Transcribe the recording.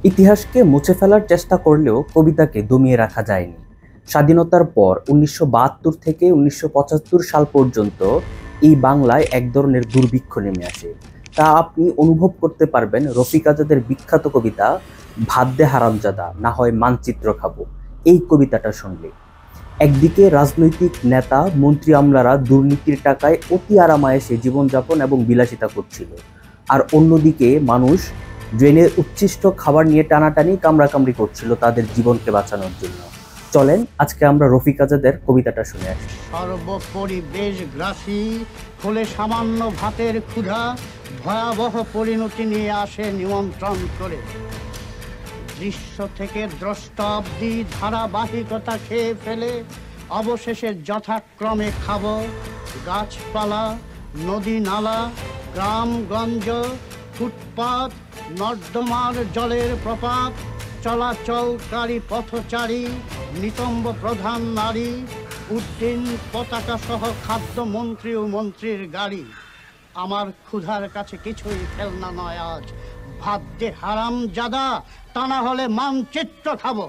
ইতিহাসকে মুছে ফেলার চেষ্টা করলেও কবিতাকে দমিয়ে রাখা যায়নি। স্বাধীনতার পর ১৯৭২ থেকে ১৯৭৫ সাল পর্যন্ত এই বাংলায় এক ধরনের দুর্ভিক্ষ নেমে আসে। তা আপনি অনুভব করতে পারবেন রফিক আজাদের বিখ্যাত কবিতা ভাত দে হারামজাদা, না হয় মানচিত্র খাবো এই কবিতাটা শুনলে। একদিকে রাজনৈতিক নেতা মন্ত্রী আমলারা দুর্নীতির টাকায় অতি আরামায়েশে জীবনযাপন এবং বিলাসিতা করছিল, আর অন্যদিকে মানুষ ড্রেনের উচ্ছিষ্ট খাবার নিয়ে টানাটানি কামড়াকামড়ি করছিল তাদের জীবনকে বাঁচানোর জন্য। চলেন আজকে আমরা রফিক আজাদের কবিতাটা শুনে আসি। সর্বোপরি বেশ গ্রাসী হলে সামান্য ভাতের ক্ষুধা ভয়াবহ পরিণতি নিয়ে আসে নিমন্ত্রণ করে। দৃশ্য থেকে দ্রষ্টা অব্দি ধারাবাহিকতা খেয়ে ফেলে অবশেষে যথাক্রমে খাবো গাছপালা, নদী নালা, গ্রামগঞ্জ, ফুটপাত, নর্দমার জলের প্রপাত, চলাচলকারী পথচারী, নিতম্ব প্রধান নারী, উড্ডীন পতাকা সহ খাদ্যমন্ত্রী ও মন্ত্রীর গাড়ি। আমার ক্ষুধার কাছে কিছুই ফেলনা নয় আজ। ভাত দে হারাম জাদা, তা না হলে মানচিত্র খাবো।